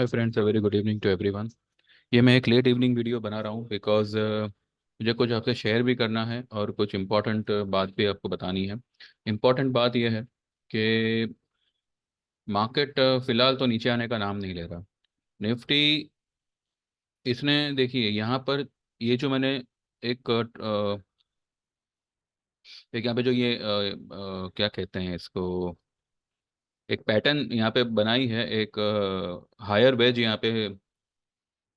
Hi friends, a very good evening to everyone. ये मैं एक लेट इवनिंग वीडियो बना रहा हूँ बिकॉज मुझे कुछ आपसे शेयर भी करना है और कुछ इम्पोर्टेंट बात भी आपको बतानी है। इम्पोर्टेंट बात यह है कि मार्केट फ़िलहाल तो नीचे आने का नाम नहीं ले रहा। निफ्टी, इसने देखिए यहाँ पर, ये जो मैंने एक यहाँ पे जो ये क्या कहते हैं इसको, एक पैटर्न यहाँ पे बनाई है, एक हायर वेज यहाँ पे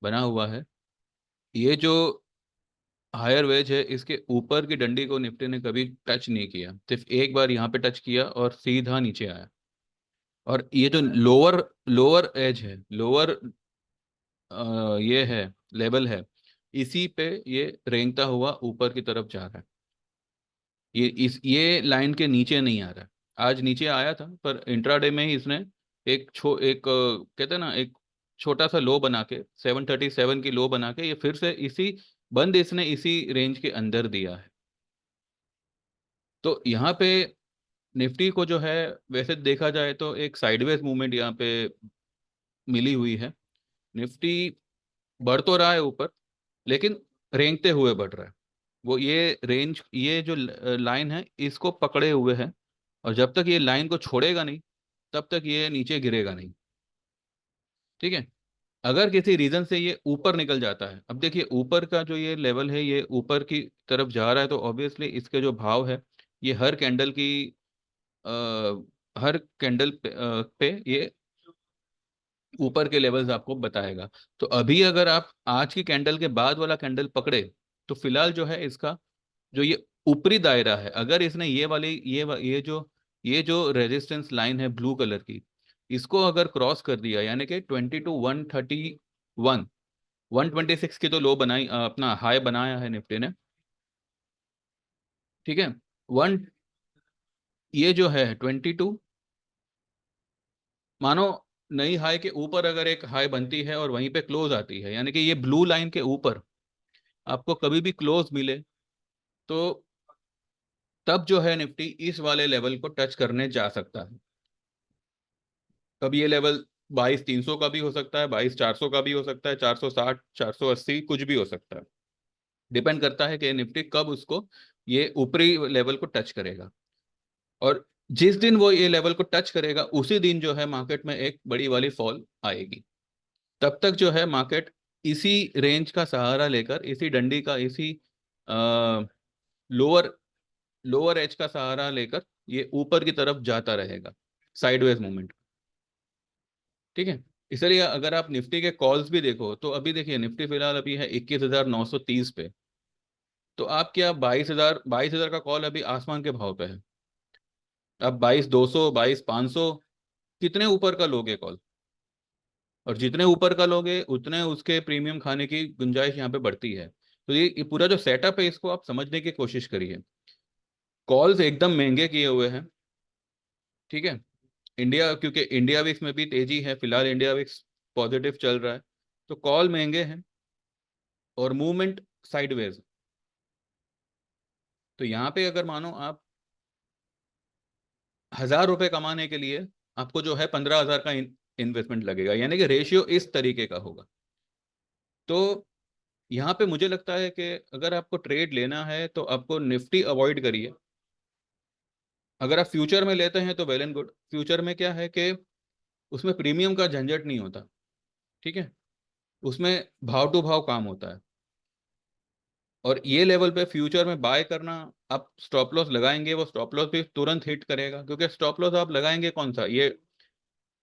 बना हुआ है। ये जो हायर वेज है, इसके ऊपर की डंडी को निफ्टी ने कभी टच नहीं किया, सिर्फ एक बार यहाँ पे टच किया और सीधा नीचे आया। और ये जो लोअर लोअर एज है, लोअर ये है, लेवल है, इसी पे ये रेंगता हुआ ऊपर की तरफ जा रहा है। ये लाइन के नीचे नहीं आ रहा है। आज नीचे आया था पर इंट्राडे में ही इसने कहते हैं ना, एक छोटा सा लो बना के, 737 की लो बना के, ये फिर से इसी बंद इसने इसी रेंज के अंदर दिया है। तो यहाँ पे निफ्टी को जो है, वैसे देखा जाए तो एक साइडवेज मूवमेंट यहाँ पे मिली हुई है। निफ्टी बढ़ तो रहा है ऊपर, लेकिन रेंगते हुए बढ़ रहा है। वो ये रेंज, ये जो लाइन है, इसको पकड़े हुए है। और जब तक ये लाइन को छोड़ेगा नहीं, तब तक ये नीचे गिरेगा नहीं। ठीक है। अगर किसी रीजन से ये ऊपर निकल जाता है, अब देखिए ऊपर का जो ये लेवल है, ये ऊपर की तरफ जा रहा है, तो ऑब्वियसली इसके जो भाव है, ये हर कैंडल की आ, हर कैंडल पे ये ऊपर के लेवल्स आपको बताएगा। तो अभी अगर आप आज की कैंडल के बाद वाला कैंडल पकड़े, तो फिलहाल जो है इसका जो ये ऊपरी दायरा है, अगर इसने ये वाली ये जो रेजिस्टेंस लाइन है ब्लू कलर की, इसको अगर क्रॉस कर दिया, यानी कि 22 131, 126 की तो लो बनाई, अपना हाई बनाया है निफ्टी ने। ठीक है। वन, ये जो है 22, मानो नई हाई के ऊपर अगर एक हाई बनती है और वहीं पे क्लोज आती है, यानी कि ये ब्लू लाइन के ऊपर आपको कभी भी क्लोज मिले, तो तब जो है निफ्टी इस वाले लेवल को टच करने जा सकता है। तब ये लेवल 22 300 का भी हो सकता है, 22 400 का भी हो सकता है, 460 480 कुछ भी हो सकता है। डिपेंड करता है कि निफ्टी कब उसको, ये ऊपरी लेवल को टच करेगा। और जिस दिन वो ये लेवल को टच करेगा, उसी दिन जो है मार्केट में एक बड़ी वाली फॉल आएगी। तब तक जो है मार्केट इसी रेंज का सहारा लेकर, इसी डंडी का, इसी लोअर लोअर एज का सहारा लेकर ये ऊपर की तरफ जाता रहेगा, साइडवेज मूवमेंट। ठीक है। इसलिए अगर आप निफ्टी के कॉल्स भी देखो, तो अभी देखिए निफ्टी फिलहाल अभी है 21,930 पे। तो आप क्या, 22,000 का कॉल अभी आसमान के भाव पे है। अब 22,200 22,500, कितने ऊपर का लोगे कॉल? और जितने ऊपर का लोगे, उतने उसके प्रीमियम खाने की गुंजाइश यहाँ पे बढ़ती है। तो ये पूरा जो सेटअप है, इसको आप समझने की कोशिश करिए। कॉल्स एकदम महंगे किए हुए हैं। ठीक है। इंडिया, क्योंकि इंडिया विक्स में भी तेजी है फिलहाल, इंडिया विक्स पॉजिटिव चल रहा है, तो कॉल महंगे हैं और मूवमेंट साइडवेज। तो यहाँ पे अगर मानो आप 1,000 रुपये कमाने के लिए आपको जो है 15,000 का इन्वेस्टमेंट लगेगा, यानी कि रेशियो इस तरीके का होगा। तो यहाँ पे मुझे लगता है कि अगर आपको ट्रेड लेना है, तो आपको निफ्टी अवॉइड करिए। अगर आप फ्यूचर में लेते हैं तो वेल एंड गुड। फ्यूचर में क्या है कि उसमें प्रीमियम का झंझट नहीं होता। ठीक है। उसमें भाव टू भाव काम होता है। और ये लेवल पे फ्यूचर में बाय करना, आप स्टॉप लॉस लगाएंगे, वो स्टॉप लॉस भी तुरंत हिट करेगा, क्योंकि स्टॉप लॉस आप लगाएंगे कौन सा, ये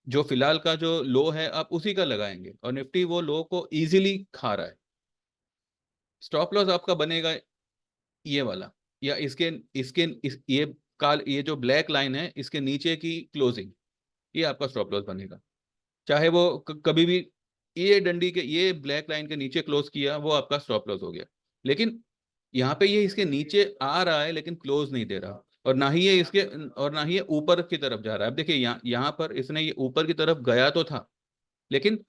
जो फिलहाल का जो लो है आप उसी का लगाएंगे, और निफ्टी वो लो को इजीली खा रहा है। स्टॉप लॉस आपका बनेगा ये वाला, या इसके इसके ये ये जो ब्लैक लाइन है, इसके नीचे की क्लोजिंग, ये आपका स्टॉप लॉस बनेगा। चाहे वो कभी भी ये डंडी के, ये ब्लैक लाइन के नीचे क्लोज किया, वो आपका स्टॉप लॉस हो गया। लेकिन यहाँ पे ये इसके नीचे आ रहा है, लेकिन क्लोज नहीं दे रहा, और ना ही ये इसके, और ना ही ये ऊपर की तरफ जा रहा है। अब देखिए यहाँ पर इसने ये ऊपर की तरफ गया तो था, लेकिन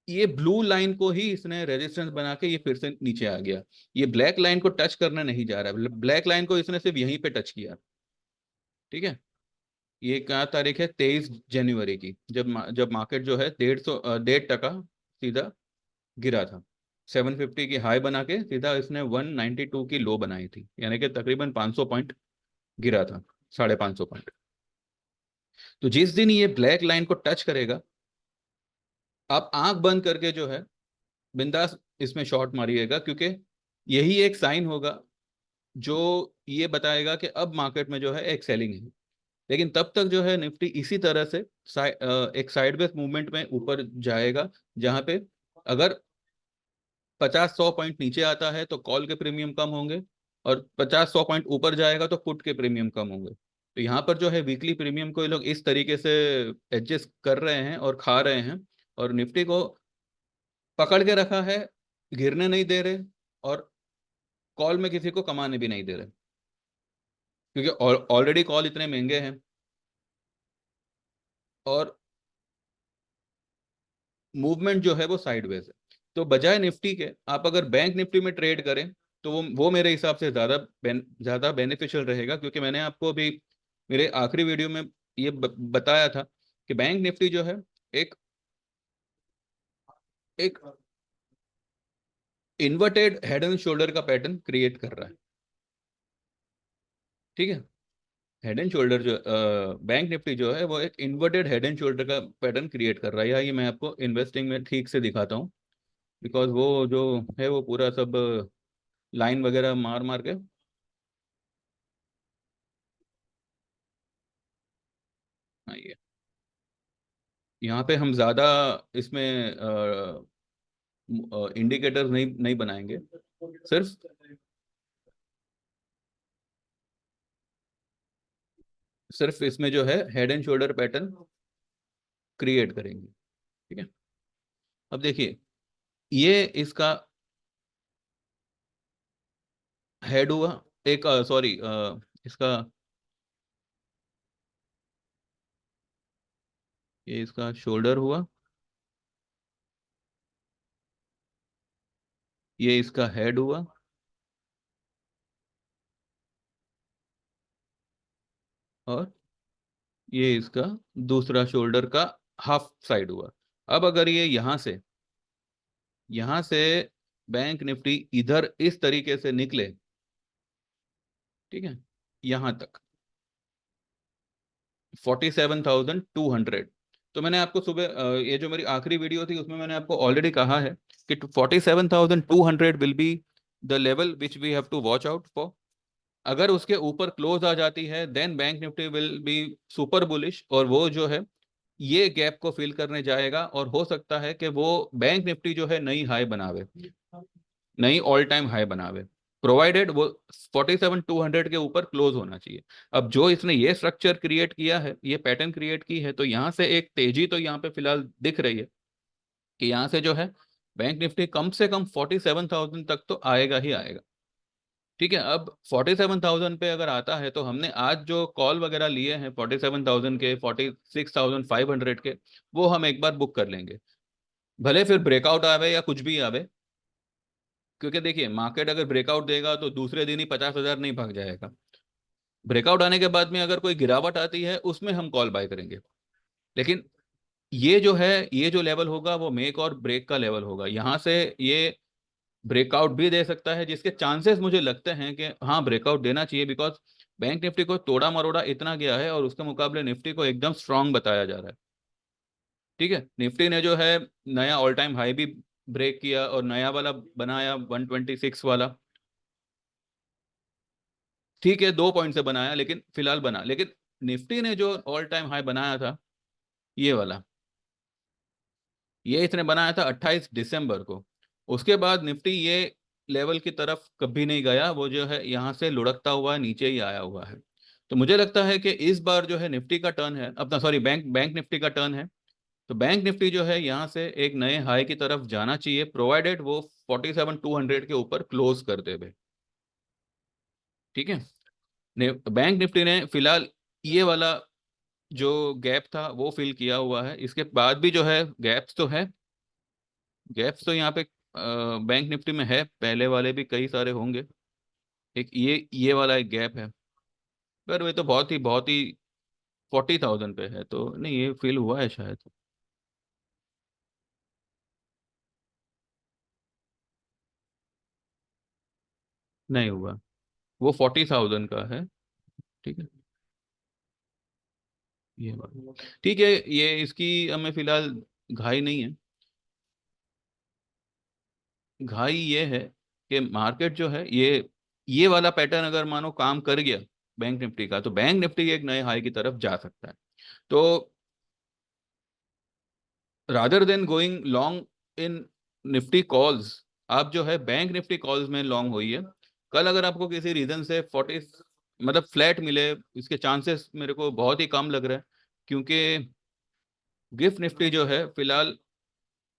ये ब्लू लाइन को ही इसने रेजिस्टेंस बना के ये फिर से नीचे आ गया। ये ब्लैक लाइन को टच करने नहीं जा रहा है, ब्लैक लाइन को इसने सिर्फ यहीं पे टच किया। ठीक है। ये क्या तारीख है, 23 जनवरी की, जब मार्केट जो है 1.5% सीधा गिरा था। 750 की हाई बना के सीधा इसने 192 की लो बनाई थी, यानी कि तकरीबन 500 पॉइंट गिरा था, 550 पॉइंट। तो जिस दिन ये ब्लैक लाइन को टच करेगा, आप आंख बंद करके जो है बिंदास इसमें शॉर्ट मारिएगा, क्योंकि यही एक साइन होगा जो ये बताएगा कि अब मार्केट में जो है एक सेलिंग है। लेकिन तब तक जो है निफ्टी इसी तरह से एक साइडवेज मूवमेंट में ऊपर जाएगा, जहां पे अगर 50-100 पॉइंट नीचे आता है तो कॉल के प्रीमियम कम होंगे, और 50-100 पॉइंट ऊपर जाएगा तो पुट के प्रीमियम कम होंगे। तो यहाँ पर जो है वीकली प्रीमियम को ये लोग इस तरीके से एडजस्ट कर रहे हैं और खा रहे हैं, और निफ्टी को पकड़ के रखा है, गिरने नहीं दे रहे, और कॉल में किसी को कमाने भी नहीं दे रहे, क्योंकि ऑलरेडी कॉल इतने महंगे हैं। और मूवमेंट जो है वो साइडवेज है। तो बजाय निफ्टी के आप अगर बैंक निफ्टी में ट्रेड करें, तो वो मेरे हिसाब से ज़्यादा बेनिफिशियल रहेगा, क्योंकि मैंने आपको अभी मेरे आखिरी वीडियो में ये बताया था कि बैंक निफ्टी जो है एक एक इन्वर्टेड हेड एंड शोल्डर का पैटर्न क्रिएट कर रहा है। ठीक है, हेड एंड शोल्डर जो बैंक निफ्टी जो है वो एक इन्वर्टेड हेड एंड शोल्डर का पैटर्न क्रिएट कर रहा है। ये मैं आपको इन्वेस्टिंग में ठीक से दिखाता हूँ, बिकॉज वो जो है वो पूरा सब लाइन वगैरह मार मार के। हाँ, ये यहाँ पे हम ज़्यादा इसमें इंडिकेटर्स नहीं नहीं बनाएंगे, सिर्फ सिर्फ इसमें जो है head and shoulder pattern create करेंगे। ठीक है, अब देखिए, ये इसका हेड हुआ, एक सॉरी, इसका ये इसका शोल्डर हुआ, ये इसका हेड हुआ, और ये इसका दूसरा शोल्डर का हाफ साइड हुआ। अब अगर ये यहाँ से बैंक निफ्टी इधर इस तरीके से निकले, ठीक है, यहाँ तक 47,200, तो मैंने आपको सुबह ये जो मेरी आखिरी वीडियो थी उसमें मैंने आपको ऑलरेडी कहा है कि 47,200 will be the level which we have to watch out for. अगर उसके ऊपर क्लोज आ जाती है, then bank Nifty will be super bullish, और वो जो है ये गैप को फिल करने जाएगा, और हो सकता है कि वो बैंक निफ्टी जो है नई हाई बनावे, नई ऑल टाइम हाई बनावे, प्रोवाइडेड वो 47,200 के ऊपर क्लोज होना चाहिए। अब जो इसने ये स्ट्रक्चर क्रिएट किया है, ये पैटर्न क्रिएट की है, तो यहाँ से एक तेजी तो यहाँ पे फिलहाल दिख रही है कि यहाँ से जो है बैंक निफ्टी कम से कम 47,000 तक तो आएगा ही आएगा। ठीक है, अब 47,000 पे अगर आता है, तो हमने आज जो कॉल वगैरह लिए हैं 47,000 के, 46,500 के, वो हम एक बार बुक कर लेंगे, भले फिर ब्रेकआउट आवे या कुछ भी आवे। क्योंकि देखिए, मार्केट अगर ब्रेकआउट देगा तो दूसरे दिन ही 50,000 नहीं भाग जाएगा। ब्रेकआउट आने के बाद में अगर कोई गिरावट आती है, उसमें हम कॉल बाय करेंगे। लेकिन ये जो है, ये जो लेवल होगा वो मेक और ब्रेक का लेवल होगा। यहाँ से ये ब्रेकआउट भी दे सकता है, जिसके चांसेस मुझे लगते हैं कि हाँ ब्रेकआउट देना चाहिए, बिकॉज बैंक निफ्टी को तोड़ा मरोड़ा इतना गया है, और उसके मुकाबले निफ्टी को एकदम स्ट्रांग बताया जा रहा है। ठीक है, निफ्टी ने जो है नया ऑल टाइम हाई भी ब्रेक किया, और नया वाला बनाया 126 वाला। ठीक है, 2 पॉइंट से बनाया, लेकिन फिलहाल बना। लेकिन निफ्टी ने जो ऑल टाइम हाई बनाया था, ये वाला, ये इसने बनाया था 28 दिसंबर को। उसके बाद निफ्टी ये लेवल की तरफ कभी नहीं गया, वो जो है यहाँ से लुढ़कता हुआ नीचे ही आया हुआ है। तो मुझे लगता है कि इस बार जो है निफ्टी का टर्न है अपना, सॉरी, बैंक बैंक निफ्टी का टर्न है। तो बैंक निफ्टी जो है यहाँ से एक नए हाई की तरफ जाना चाहिए, प्रोवाइडेड वो 47,200 के ऊपर क्लोज कर दे भाई। ठीक है, बैंक निफ्टी ने फिलहाल ये वाला जो गैप था वो फिल किया हुआ है। इसके बाद भी जो है गैप्स तो है, गैप्स तो यहाँ पे बैंक निफ्टी में है, पहले वाले भी कई सारे होंगे। एक ये वाला एक गैप है, पर वे तो बहुत ही 40,000 पे है, तो नहीं ये फील हुआ है शायद। नहीं हुआ, वो 40,000 का है। ठीक है, ये बात ठीक है। ये इसकी हमें फिलहाल घाई नहीं है। घाई ये है कि मार्केट जो है ये वाला पैटर्न अगर मानो काम कर गया बैंक निफ्टी का, तो बैंक निफ्टी एक नए हाई की तरफ जा सकता है। तो रादर देन गोइंग लॉन्ग इन निफ्टी कॉल्स, आप जो है बैंक निफ्टी कॉल्स में लॉन्ग हुई है। कल अगर आपको किसी रीजन से 40 मतलब फ्लैट मिले, इसके चांसेस मेरे को बहुत ही कम लग रहे हैं, क्योंकि गिफ्ट निफ्टी जो है फिलहाल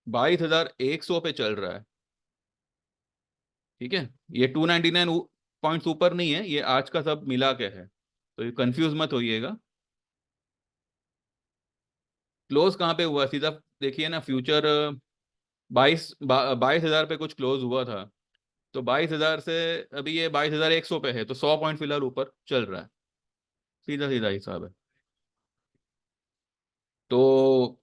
22,100 पे चल रहा है। ठीक है, ये 299 पॉइंट्स ऊपर नहीं है, ये आज का सब मिला के है, तो ये कंफ्यूज मत होइएगा। क्लोज कहाँ पे हुआ सीधा देखिए ना, फ्यूचर 22,000 पे कुछ क्लोज हुआ था। तो 22,000 से अभी ये 22,100 पे है, तो 100 पॉइंट फिलहाल ऊपर चल रहा है। सीधा सीधा हिसाब है। तो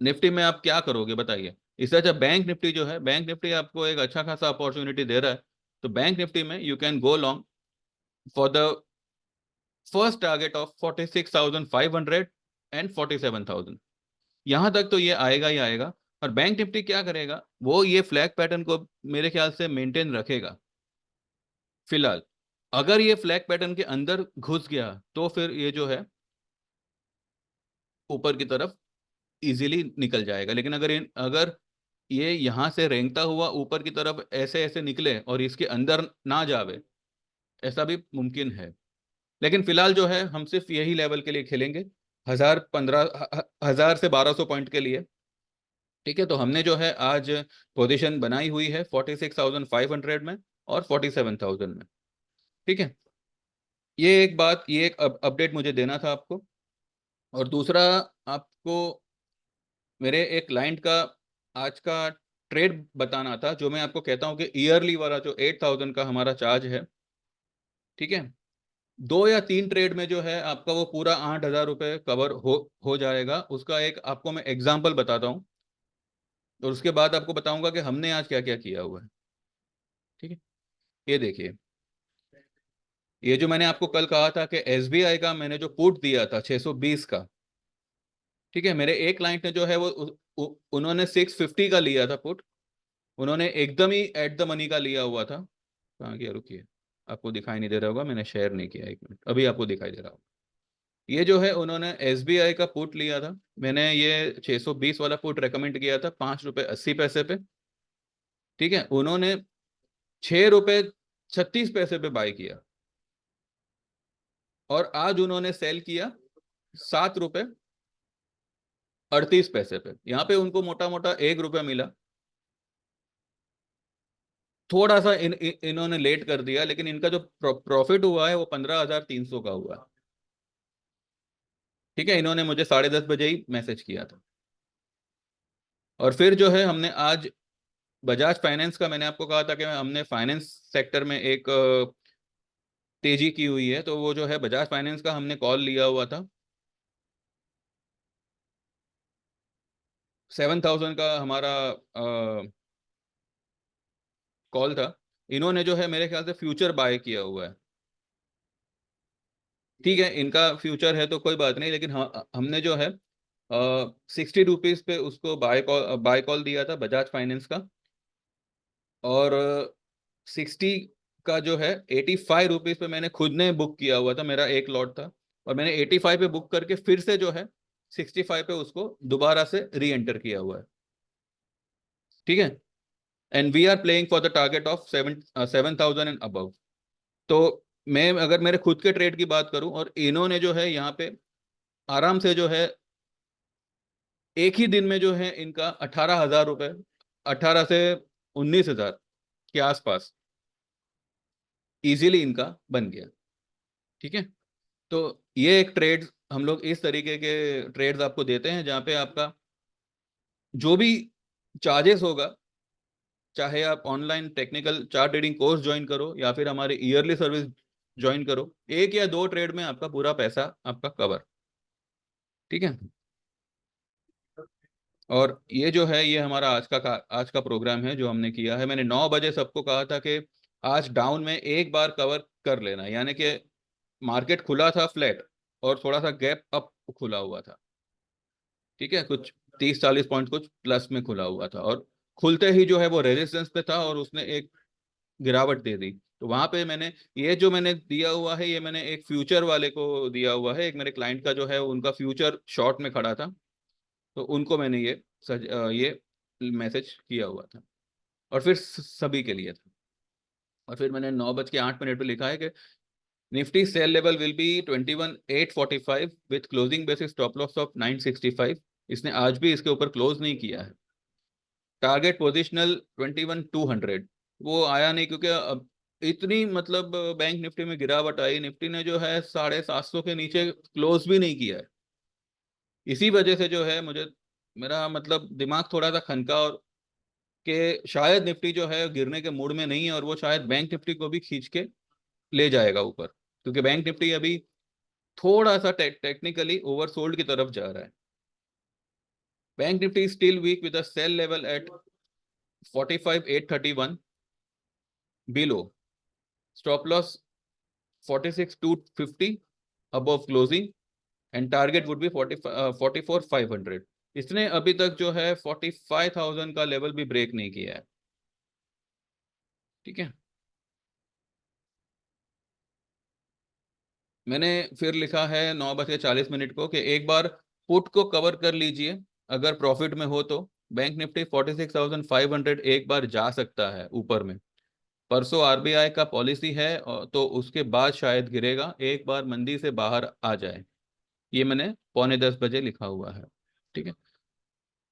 निफ्टी में आप क्या करोगे बताइए। इससे अच्छा बैंक निफ्टी जो है, बैंक निफ्टी आपको एक अच्छा खासा अपॉर्चुनिटी दे रहा है। तो बैंक निफ्टी में you can go long for the first target of 46,500 and 47,000। यहां तक तो ये आएगा ही आएगा। और बैंक निफ्टी क्या करेगा, वो ये फ्लैग पैटर्न को मेरे ख्याल से मेंटेन रखेगा फिलहाल। अगर ये फ्लैग पैटर्न के अंदर घुस गया तो फिर ये जो है ऊपर की तरफ इजीली निकल जाएगा। लेकिन अगर ये यहां से रेंगता हुआ ऊपर की तरफ ऐसे ऐसे निकले और इसके अंदर ना जावे, ऐसा भी मुमकिन है। लेकिन फिलहाल जो है हम सिर्फ यही लेवल के लिए खेलेंगे, 1,000 से 1,200 पॉइंट के लिए। ठीक है, तो हमने जो है आज पोजीशन बनाई हुई है 46,500 में और 47,000 में। ठीक है, ये एक बात, ये एक अपडेट मुझे देना था आपको। और दूसरा, आपको मेरे एक क्लाइंट का आज का ट्रेड बताना था, जो मैं आपको कहता हूँ कि ईयरली वाला जो 8,000 का हमारा चार्ज है। ठीक है, 2 या 3 ट्रेड में जो है आपका वो पूरा 8,000 रुपये कवर हो जाएगा। उसका एक आपको मैं एग्जाम्पल बताता हूँ, और उसके बाद आपको बताऊंगा कि हमने आज क्या क्या किया हुआ है। ठीक है, ये देखिए, ये जो मैंने आपको कल कहा था कि एसबीआई का मैंने जो पुट दिया था 620 का। ठीक है, मेरे एक क्लाइंट ने जो है वो उन्होंने 650 का लिया था पुट। उन्होंने एकदम ही एट द मनी का लिया हुआ था। कहाँ गया, रुकिए, आपको दिखाई नहीं दे रहा होगा, मैंने शेयर नहीं किया, 1 मिनट, अभी आपको दिखाई दे रहा होगा। ये जो है उन्होंने एसबीआई का पुट लिया था। मैंने ये 620 वाला पुट रेकमेंड किया था 5 रुपये 80 पैसे पे। ठीक है, उन्होंने 6 रुपये 36 पैसे पे बाय किया, और आज उन्होंने सेल किया 7 रुपये 38 पैसे पे। यहाँ पे उनको मोटा मोटा 1 रुपया मिला। थोड़ा सा इन्होंने लेट कर दिया, लेकिन इनका जो प्रॉफिट हुआ है वो 15,300 का हुआ है। ठीक है, इन्होंने मुझे 10:30 बजे ही मैसेज किया था। और फिर जो है हमने आज बजाज फाइनेंस का, मैंने आपको कहा था कि हमने फाइनेंस सेक्टर में एक तेजी की हुई है, तो वो जो है बजाज फाइनेंस का हमने कॉल लिया हुआ था। 7,000 का हमारा कॉल था। इन्होंने जो है मेरे ख्याल से फ्यूचर बाय किया हुआ है। ठीक है, इनका फ्यूचर है तो कोई बात नहीं, लेकिन हमने जो है 60 रुपीज पे उसको बाय कॉल दिया था बजाज फाइनेंस का। और 60 का जो है 85 रुपीज पे मैंने खुद ने बुक किया हुआ था, मेरा एक लॉट था। और मैंने 85 पे बुक करके फिर से जो है 65 पे उसको दोबारा से री एंटर किया हुआ है। ठीक है, and we are playing for the target of 7,000 and above. तो मैं अगर मेरे खुद के ट्रेड की बात करूं, और इन्होंने जो है यहाँ पे आराम से जो है एक ही दिन में जो है इनका 18,000 रुपये, 18 से 19,000 के आसपास इजीली इनका बन गया। ठीक है, तो ये एक ट्रेड, हम लोग इस तरीके के ट्रेड्स आपको देते हैं जहाँ पे आपका जो भी चार्जेस होगा, चाहे आप online technical chart trading course join करो या फिर हमारी ईयरली सर्विस ज्वाइन करो, 1 या 2 ट्रेड में आपका पूरा पैसा आपका कवर। ठीक है। और ये जो है ये हमारा आज का प्रोग्राम है जो हमने किया है। मैंने 9 बजे सबको कहा था कि आज डाउन में एक बार कवर कर लेना, यानी कि मार्केट खुला था फ्लैट और थोड़ा सा गैप अप खुला हुआ था, ठीक है, कुछ 30-40 पॉइंट कुछ प्लस में खुला हुआ था, और खुलते ही जो है वो रेजिस्टेंस पे था और उसने एक गिरावट दे दी। तो वहां पे मैंने ये जो मैंने दिया हुआ है, ये मैंने एक फ्यूचर वाले को दिया हुआ है, एक मेरे क्लाइंट का जो है उनका फ्यूचर शॉर्ट में खड़ा था, तो उनको मैंने ये मैसेज किया हुआ था, और फिर सभी के लिए था। और फिर मैंने 9:08 पे लिखा है कि Nifty sell level will be 21,845 with closing basis stop loss of 965। इसने आज भी इसके ऊपर क्लोज नहीं किया है। टारगेट पोजिशनल 21,200, वो आया नहीं क्योंकि अब इतनी मतलब बैंक निफ्टी में गिरावट आई, निफ्टी ने जो है 750 के नीचे क्लोज भी नहीं किया है। इसी वजह से जो है मुझे मेरा मतलब दिमाग थोड़ा सा खनका, और कि शायद निफ्टी जो है गिरने के मूड में नहीं है, और वो शायद बैंक निफ्टी को भी खींच के ले जाएगा ऊपर, क्योंकि बैंक निफ्टी अभी थोड़ा सा टेक्निकली ओवरसोल्ड की तरफ जा रहा है। Bank Nifty still weak with a sell level at 45,831 below, stop loss 46,250 above closing, and target would be 44,500। इसने अभी तक जो है 45,000 का लेवल भी ब्रेक नहीं किया है, ठीक है। मैंने फिर लिखा है 9:40 को कि एक बार पुट को कवर कर लीजिए अगर प्रॉफिट में हो तो। बैंक निफ्टी 46,500 एक बार जा सकता है ऊपर में। परसों आरबीआई का पॉलिसी है तो उसके बाद शायद गिरेगा, एक बार मंदी से बाहर आ जाए। ये मैंने 9:45 लिखा हुआ है, ठीक है।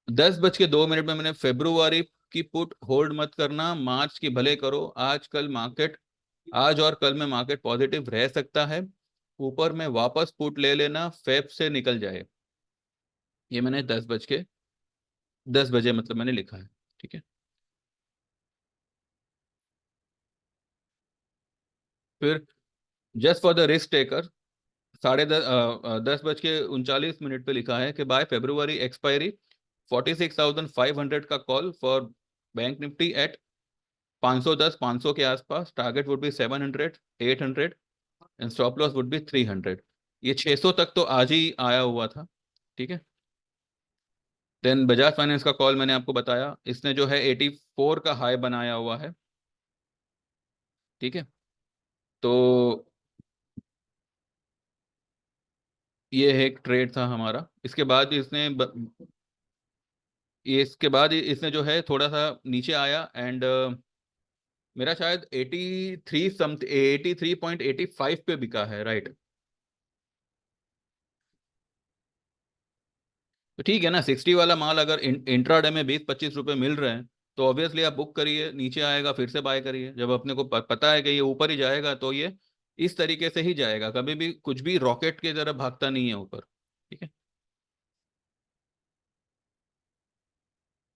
10:02 में मैंने फेब्रुआरी की पुट होल्ड मत करना, मार्च की भले करो। आज और कल में मार्केट पॉजिटिव रह सकता है, ऊपर में वापस पुट ले लेना, फेब से निकल जाए। ये मैंने 10 बजे मतलब मैंने लिखा है, ठीक है। फिर just for the risk taker 10:39 पे लिखा है कि बाय फेब्रुवरी एक्सपायरी 46,500 का call for bank Nifty at 510-500 के आसपास। Target would be 700, 800 and stop loss would be 300। ये 600 तक तो आज ही आया हुआ था, ठीक है। देन बजाज फाइनेंस का कॉल मैंने आपको बताया, इसने जो है 84 का हाई बनाया हुआ है, ठीक है। तो ये एक ट्रेड था हमारा। इसके बाद इसने जो है थोड़ा सा नीचे आया, एंड मेरा शायद 83 पे बिका है, राइट। तो ठीक है ना, 60 वाला माल अगर इंट्राडे में 20-25 रुपए मिल रहे हैं, तो ऑब्वियसली आप बुक करिए, नीचे आएगा फिर से बाय करिए। जब अपने को पता है कि ये ऊपर ही जाएगा, तो ये इस तरीके से ही जाएगा, कभी भी कुछ भी रॉकेट की तरह भागता नहीं है ऊपर, ठीक है।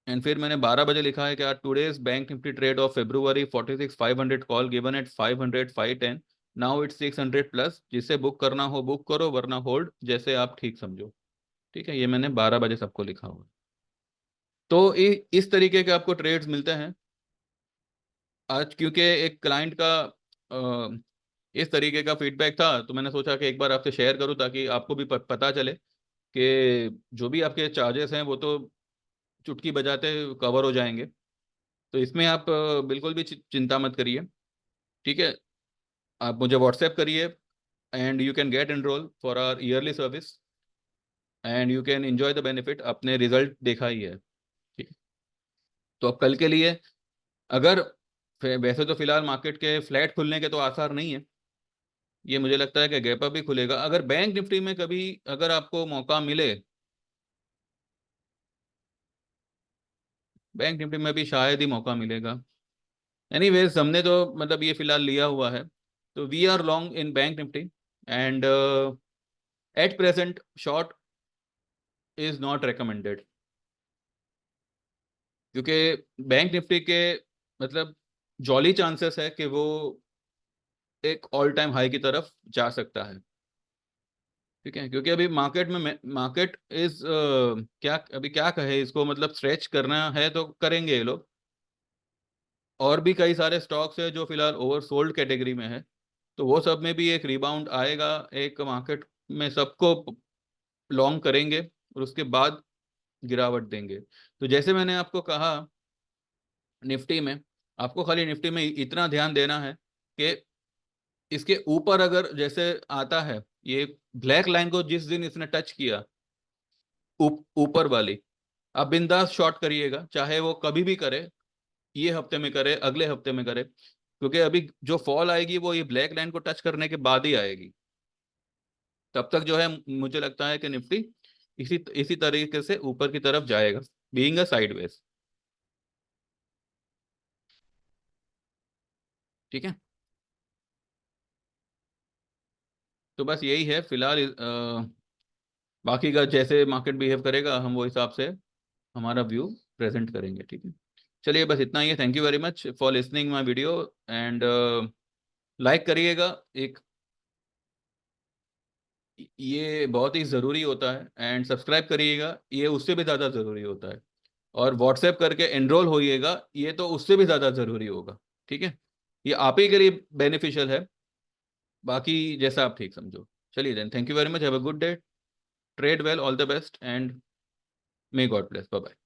एंड फिर मैंने 12 बजे लिखा है कि today's bank Nifty trade off February 46,500 call given at 500-510, now it's 600 plus, जिसे बुक करना हो बुक करो, वरना होल्ड, जैसे आप ठीक समझो, ठीक है। ये मैंने 12 बजे सबको लिखा हुआ। तो इस तरीके के आपको ट्रेड्स मिलते हैं आज, क्योंकि एक क्लाइंट का इस तरीके का फीडबैक था, तो मैंने सोचा कि एक बार आपसे शेयर करूं ताकि आपको भी पता चले कि जो भी आपके चार्जेस हैं वो तो चुटकी बजाते कवर हो जाएंगे। तो इसमें आप बिल्कुल भी चिंता मत करिए, ठीक है। आप मुझे व्हाट्सएप करिए, and you can get enroll for our yearly service, and you can enjoy the benefit. अपने रिजल्ट देखा ही है, ठीक है। तो अब कल के लिए, अगर वैसे तो फिलहाल मार्केट के फ्लैट खुलने के तो आसार नहीं है, ये मुझे लगता है कि गैप अप भी खुलेगा। अगर बैंक निफ्टी में कभी अगर आपको मौका मिले, बैंक निफ्टी में भी शायद ही मौका मिलेगा। एनीवेज हमने तो मतलब ये फिलहाल लिया हुआ है, तो we are long in bank Nifty, and at present short is not recommended, क्योंकि बैंक निफ्टी के मतलब जॉली चांसेस है कि वो एक ऑल टाइम हाई की तरफ जा सकता है, ठीक है, क्योंकि अभी मार्केट में मार्केट इज क्या अभी क्या कहे इसको, मतलब स्ट्रेच करना है तो करेंगे ये लोग। और भी कई सारे स्टॉक्स है जो फिलहाल ओवरसोल्ड कैटेगरी में है, तो वो सब में भी एक रिबाउंड आएगा, एक मार्केट में सबको लॉन्ग करेंगे और उसके बाद गिरावट देंगे। तो जैसे मैंने आपको कहा, निफ्टी में आपको खाली निफ्टी में इतना ध्यान देना है कि इसके ऊपर अगर जैसे आता है, ये ब्लैक लाइन को जिस दिन इसने टच किया, ऊपर वाली, आप बिंदास शॉर्ट करिएगा, चाहे वो कभी भी करे, ये हफ्ते में करे, अगले हफ्ते में करे, क्योंकि अभी जो फॉल आएगी वो ये ब्लैक लाइन को टच करने के बाद ही आएगी। तब तक जो है मुझे लगता है कि निफ्टी इसी इसी तरीके से ऊपर की तरफ जाएगा, बीइंग अ साइडवेज। ठीक है, तो बस यही है फिलहाल। बाकी का जैसे मार्केट बिहेव करेगा हम वो हिसाब से हमारा व्यू प्रेजेंट करेंगे। ठीक है, चलिए बस इतना ही है। Thank you very much for listening my video, and like करिएगा। एक ये बहुत ही ज़रूरी होता है, एंड सब्सक्राइब करिएगा, ये उससे भी ज़्यादा ज़रूरी होता है। और व्हाट्सएप करके एनरोल होइएगा, ये तो उससे भी ज़्यादा ज़रूरी होगा। ठीक है, ये आप ही के लिए बेनिफिशियल है, बाकी जैसा आप ठीक समझो। चलिए then, thank you very much, have a good day, trade well, all the best, and may God bless, bye bye.